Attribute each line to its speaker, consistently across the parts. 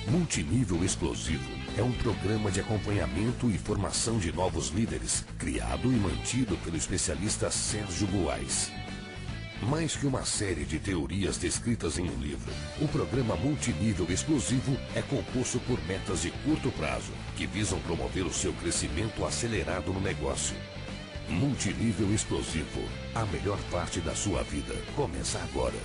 Speaker 1: Multinível Explosivo é um programa de acompanhamento e formação de novos líderes, criado e mantido pelo especialista Sérgio Buarque. Mais que uma série de teorias descritas em um livro, o programa Multinível Explosivo é composto por metas de curto prazo, que visam promover o seu crescimento acelerado no negócio. Multinível Explosivo, a melhor parte da sua vida, começa agora.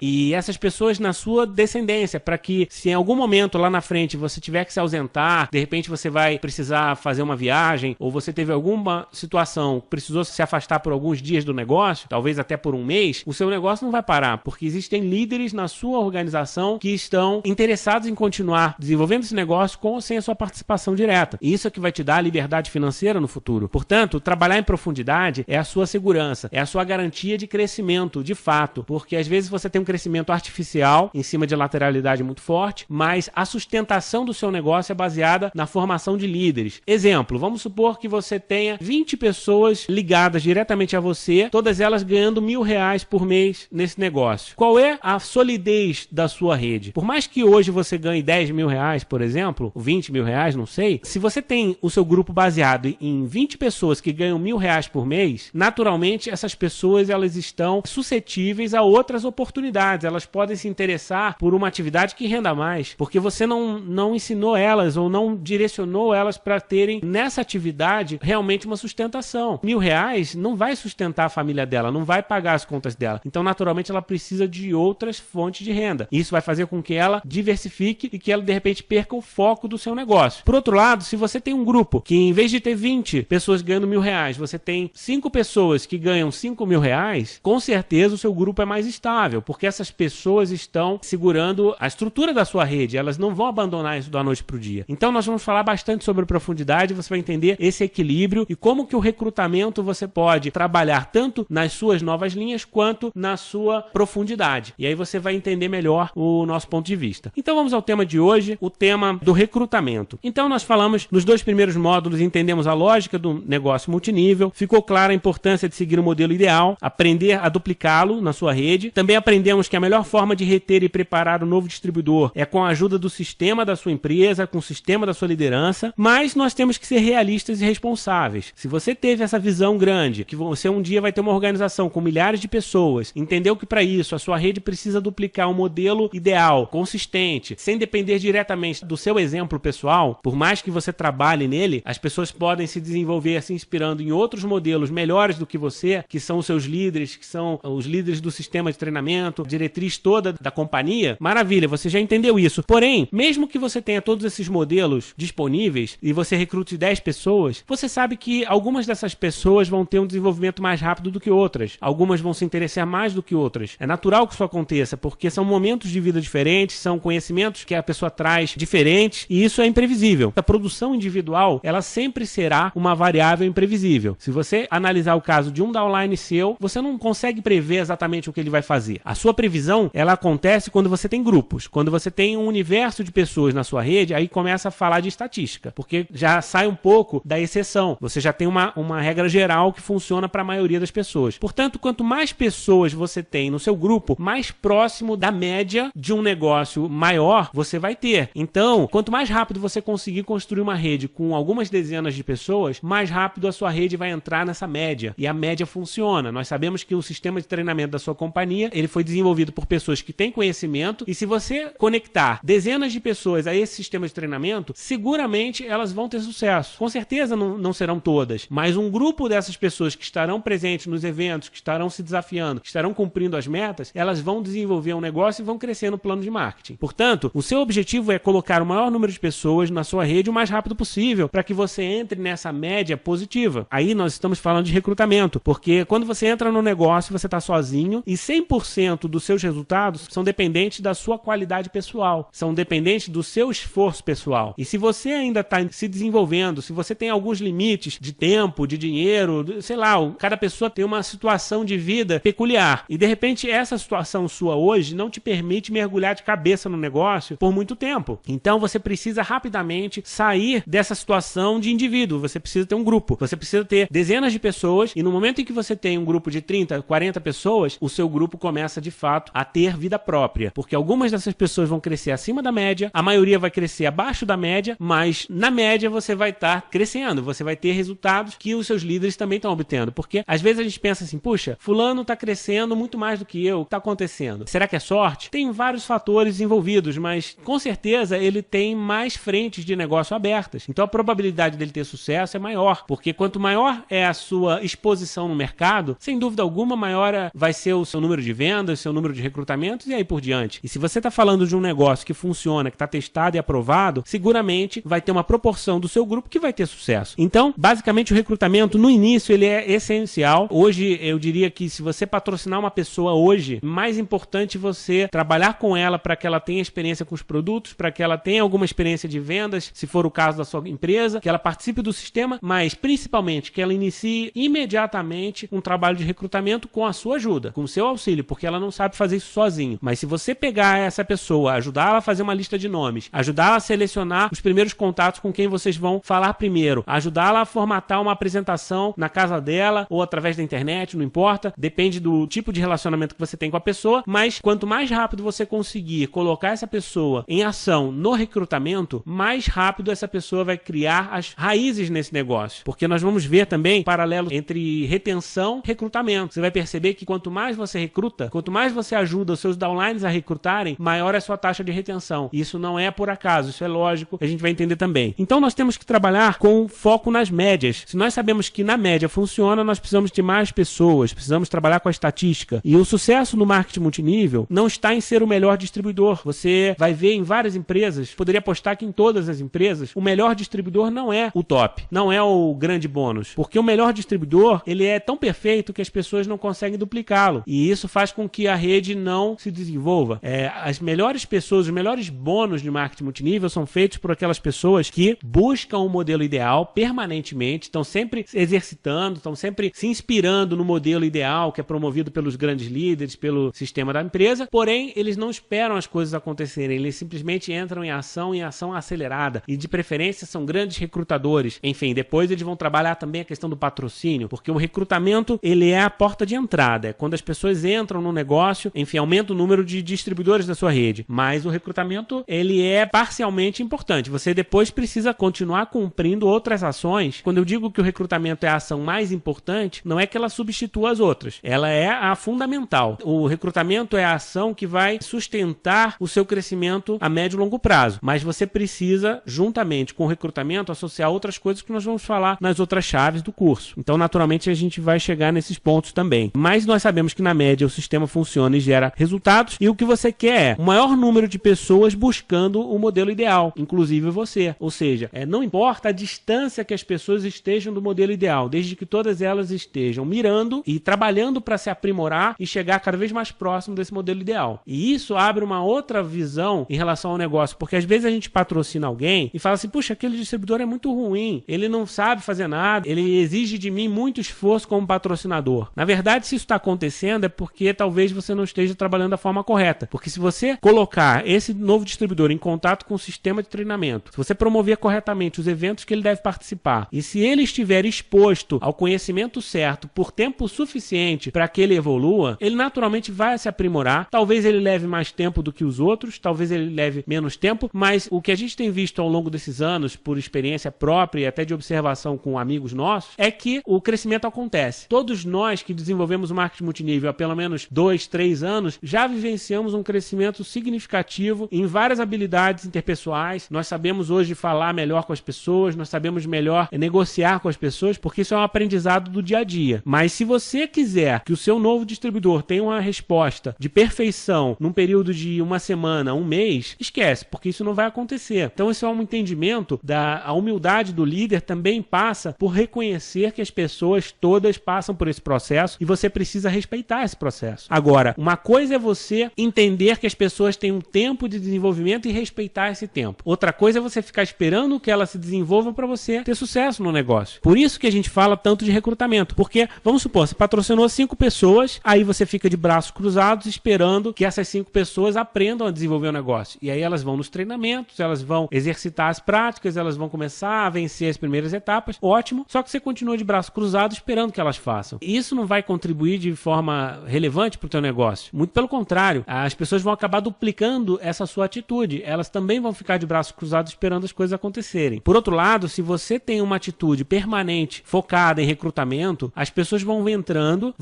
Speaker 2: E essas pessoas na sua descendência, para que se em algum momento lá na frente você tiver que se ausentar, de repente você vai precisar fazer uma viagem, ou você teve alguma situação, precisou se afastar por alguns dias do negócio, talvez até por um mês, o seu negócio não vai parar, porque existem líderes na sua organização que estão interessados em continuar desenvolvendo esse negócio com ou sem a sua participação direta. E isso é que vai te dar a liberdade financeira no futuro. Portanto, trabalhar em profundidade é a sua segurança, é a sua garantia de crescimento, de fato, porque às vezes você tem um crescimento artificial em cima de lateralidade muito forte, mas a sustentação do seu negócio é baseada na formação de líderes. Exemplo, vamos supor que você tenha 20 pessoas ligadas diretamente a você, todas elas ganhando R$1.000 por mês nesse negócio. Qual é a solidez da sua rede? Por mais que hoje você ganhe R$10.000, por exemplo, R$20.000, não sei, se você tem o seu grupo baseado em 20 pessoas que ganham R$1.000 por mês, naturalmente essas pessoas elas estão suscetíveis a outras oportunidades. Elas podem se interessar por uma atividade que renda mais, porque você não ensinou elas ou não direcionou elas para terem nessa atividade realmente uma sustentação. R$1.000 não vai sustentar a família dela, não vai pagar as contas dela. Então, naturalmente, ela precisa de outras fontes de renda. Isso vai fazer com que ela diversifique e que ela, de repente, perca o foco do seu negócio. Por outro lado, se você tem um grupo que, em vez de ter 20 pessoas ganhando R$1.000, você tem 5 pessoas que ganham R$5.000, com certeza o seu grupo é mais estável, porque essas pessoas estão segurando a estrutura da sua rede, elas não vão abandonar isso da noite para o dia. Então nós vamos falar bastante sobre profundidade, você vai entender esse equilíbrio e como que o recrutamento você pode trabalhar tanto nas suas novas linhas quanto na sua profundidade. E aí você vai entender melhor o nosso ponto de vista. Então vamos ao tema de hoje, o tema do recrutamento. Então nós falamos nos 2 primeiros módulos, entendemos a lógica do negócio multinível, ficou clara a importância de seguir o modelo ideal, aprender a duplicá-lo na sua rede, também aprendemos que a melhor forma de reter e preparar o novo distribuidor é com a ajuda do sistema da sua empresa, com o sistema da sua liderança, mas nós temos que ser realistas e responsáveis. Se você teve essa visão grande, que você um dia vai ter uma organização com milhares de pessoas, entendeu que para isso a sua rede precisa duplicar um modelo ideal, consistente, sem depender diretamente do seu exemplo pessoal, por mais que você trabalhe nele, as pessoas podem se desenvolver se inspirando em outros modelos melhores do que você, que são os seus líderes, que são os líderes do sistema de treinamento, diretriz toda da companhia. Maravilha, você já entendeu isso. Porém, mesmo que você tenha todos esses modelos disponíveis e você recrute 10 pessoas, você sabe que algumas dessas pessoas vão ter um desenvolvimento mais rápido do que outras. Algumas vão se interessar mais do que outras. É natural que isso aconteça, porque são momentos de vida diferentes, são conhecimentos que a pessoa traz diferentes e isso é imprevisível. A produção individual, ela sempre será uma variável imprevisível. Se você analisar o caso de um downline seu, você não consegue prever exatamente o que ele vai fazer. A sua previsão, ela acontece quando você tem grupos. Quando você tem um universo de pessoas na sua rede, aí começa a falar de estatística, porque já sai um pouco da exceção. Você já tem uma regra geral que funciona para a maioria das pessoas. Portanto, quanto mais pessoas você tem no seu grupo, mais próximo da média de um negócio maior você vai ter. Então, quanto mais rápido você conseguir construir uma rede com algumas dezenas de pessoas, mais rápido a sua rede vai entrar nessa média. E a média funciona. Nós sabemos que o sistema de treinamento da sua companhia, ele foi desenvolvido por pessoas que têm conhecimento, e se você conectar dezenas de pessoas a esse sistema de treinamento, seguramente elas vão ter sucesso. Com certeza não serão todas, mas um grupo dessas pessoas que estarão presentes nos eventos, que estarão se desafiando, que estarão cumprindo as metas, elas vão desenvolver um negócio e vão crescer no plano de marketing. Portanto, o seu objetivo é colocar o maior número de pessoas na sua rede o mais rápido possível, para que você entre nessa média positiva. Aí nós estamos falando de recrutamento, porque quando você entra no negócio, você está sozinho e 100% dos seus resultados são dependentes da sua qualidade pessoal, são dependentes do seu esforço pessoal. E se você ainda está se desenvolvendo, se você tem alguns limites de tempo, de dinheiro, sei lá, cada pessoa tem uma situação de vida peculiar. E de repente essa situação sua hoje não te permite mergulhar de cabeça no negócio por muito tempo. Então você precisa rapidamente sair dessa situação de indivíduo. Você precisa ter um grupo. Você precisa ter dezenas de pessoas, e no momento em que você tem um grupo de 30, 40 pessoas, o seu grupo começa de fato fato a ter vida própria, porque algumas dessas pessoas vão crescer acima da média, a maioria vai crescer abaixo da média, mas na média você vai estar crescendo, você vai ter resultados que os seus líderes também estão obtendo, porque às vezes a gente pensa assim, puxa, fulano está crescendo muito mais do que eu, o que está acontecendo? Será que é sorte? Tem vários fatores envolvidos, mas com certeza ele tem mais frentes de negócio abertas, então a probabilidade dele ter sucesso é maior, porque quanto maior é a sua exposição no mercado, sem dúvida alguma maior vai ser o seu número de vendas, o seu número de recrutamentos e aí por diante. E se você está falando de um negócio que funciona, que está testado e aprovado, seguramente vai ter uma proporção do seu grupo que vai ter sucesso. Então, basicamente o recrutamento no início ele é essencial. Hoje eu diria que se você patrocinar uma pessoa hoje, mais importante você trabalhar com ela para que ela tenha experiência com os produtos, para que ela tenha alguma experiência de vendas, se for o caso da sua empresa, que ela participe do sistema, mas principalmente que ela inicie imediatamente um trabalho de recrutamento com a sua ajuda, com o seu auxílio, porque ela não sabe fazer isso sozinho. Mas se você pegar essa pessoa, ajudar ela a fazer uma lista de nomes, ajudar ela a selecionar os primeiros contatos com quem vocês vão falar primeiro, ajudar ela a formatar uma apresentação na casa dela ou através da internet, não importa, depende do tipo de relacionamento que você tem com a pessoa, mas quanto mais rápido você conseguir colocar essa pessoa em ação no recrutamento, mais rápido essa pessoa vai criar as raízes nesse negócio, porque nós vamos ver também paralelo entre retenção e recrutamento. Você vai perceber que quanto mais você recruta, quanto mais você ajuda os seus downlines a recrutarem, maior é a sua taxa de retenção. Isso não é por acaso, isso é lógico, a gente vai entender também. Então nós temos que trabalhar com foco nas médias. Se nós sabemos que na média funciona, nós precisamos de mais pessoas, precisamos trabalhar com a estatística. E o sucesso no marketing multinível não está em ser o melhor distribuidor. Você vai ver em várias empresas, poderia apostar que em todas as empresas, o melhor distribuidor não é o top, não é o grande bônus, porque o melhor distribuidor, ele é tão perfeito que as pessoas não conseguem duplicá-lo, e isso faz com que a rede não se desenvolva. As melhores pessoas, os melhores bônus de marketing multinível são feitos por aquelas pessoas que buscam o modelo ideal permanentemente, estão sempre exercitando, estão sempre se inspirando no modelo ideal que é promovido pelos grandes líderes, pelo sistema da empresa, porém eles não esperam as coisas acontecerem, eles simplesmente entram em ação acelerada, e de preferência são grandes recrutadores. Enfim, depois eles vão trabalhar também a questão do patrocínio, porque o recrutamento, ele é a porta de entrada, é quando as pessoas entram no negócio, enfim, aumenta o número de distribuidores da sua rede, mas o recrutamento, ele é parcialmente importante, você depois precisa continuar cumprindo outras ações. Quando eu digo que o recrutamento é a ação mais importante, não é que ela substitua as outras, ela é a fundamental. O recrutamento é a ação que vai sustentar o seu crescimento a médio e longo prazo, mas você precisa, juntamente com o recrutamento, associar outras coisas que nós vamos falar nas outras chaves do curso. Então, naturalmente, a gente vai chegar nesses pontos também. Mas nós sabemos que, na média, o sistema funciona e gera resultados, e o que você quer é o maior número de pessoas buscando o modelo ideal, inclusive você. Ou seja, não importa a distância que as pessoas estejam do modelo ideal, desde que todas elas estejam mirando e trabalhando para se aprimorar e chegar cada vez mais próximo desse modelo ideal. E isso abre uma outra visão em relação ao negócio, porque às vezes a gente patrocina alguém e fala assim, puxa, aquele distribuidor é muito ruim, ele não sabe fazer nada, ele exige de mim muito esforço como patrocinador. Na verdade, se isso está acontecendo é porque talvez você não esteja trabalhando da forma correta, porque se você colocar esse novo distribuidor em contato com o sistema de treinamento, se você promover corretamente os eventos que ele deve participar, e se ele estiver exposto ao conhecimento certo por tempo suficiente para que ele evolua, ele naturalmente vai se aprimorar. Talvez ele leve mais tempo do que os outros, talvez ele leve menos tempo, mas o que a gente tem visto ao longo desses anos, por experiência própria e até de observação com amigos nossos, é que o crescimento acontece. Todos nós que desenvolvemos o marketing multinível há pelo menos 2, 3 anos, já vivenciamos um crescimento significativo em várias habilidades interpessoais. Nós sabemos hoje falar melhor com as pessoas, nós sabemos melhor negociar com as pessoas, porque isso é um aprendizado do dia a dia. Mas se você quiser que o seu novo distribuidor tenha uma resposta de perfeição num período de uma semana, um mês, esquece, porque isso não vai acontecer. Então esse é um entendimento a humildade do líder também passa por reconhecer que as pessoas todas passam por esse processo e você precisa respeitar esse processo. Agora, uma coisa é você entender que as pessoas têm um tempo de desenvolvimento e respeitar esse tempo. Outra coisa é você ficar esperando que elas se desenvolvam para você ter sucesso no negócio. Por isso que a gente fala tanto de recrutamento, porque, vamos supor, você patrocinou 5 pessoas, aí você fica de braços cruzados esperando que essas 5 pessoas aprendam a desenvolver o negócio. E aí elas vão nos treinamentos, elas vão exercitar as práticas, elas vão começar a vencer as primeiras etapas, ótimo, só que você continua de braços cruzados esperando que elas façam. E isso não vai contribuir de forma relevante para o teu negócio. Muito pelo contrário, as pessoas vão acabar duplicando essa sua atitude. Elas também vão ficar de braços cruzados esperando as coisas acontecerem. Por outro lado, se você tem uma atitude permanente, focada em recrutamento, as pessoas vão entrando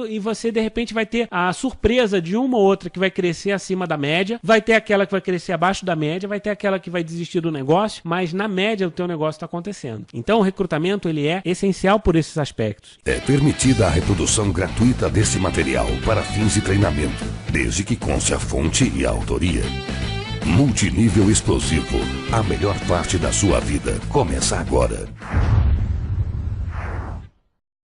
Speaker 2: e você de repente vai ter a surpresa de uma ou outra que vai crescer acima da média, vai ter aquela que vai crescer abaixo da média, vai ter aquela que vai desistir do negócio, mas na média o teu negócio está acontecendo. Então o recrutamento ele é essencial por esses aspectos.
Speaker 1: É permitida a reprodução gratuita desse material para fins de treinamento, desde que conste a fonte e a autoria. Multinível Explosivo, a melhor parte da sua vida começa agora.